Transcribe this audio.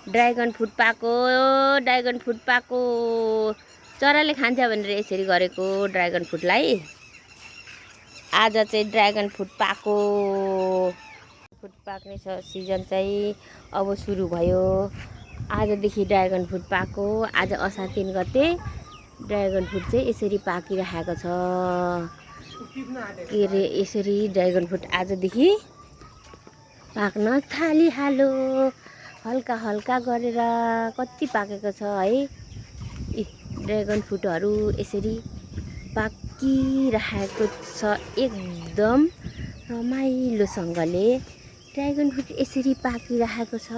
Dragon fruit पाको, dragon fruit पाको। चराले खान्छ भनेर यसरी गरेको ड्रागन फ्रुटलाई। आज चाहिँ ड्रागन फ्रुट पाको। फ्रुट पाक्ने सिजन चाहिँ अब सुरु भयो। आजदेखि ड्रागन फ्रुट पाको। आज असार 3 गते ड्रागन फ्रुट चाहिँ यसरी पाकिरहेको छ। के अरे यसरी ड्रागन फ्रुट आजदेखि पाक्न थालिहाल्यो। हल्का हल्का गरेर कति पाकेको छ है। ड्रागन फ्रुटहरू यसरी पाकिरहेको छ एकदम रमाइलोसँगले। ड्रागन फ्रुट यसरी पाकिरहेको छ।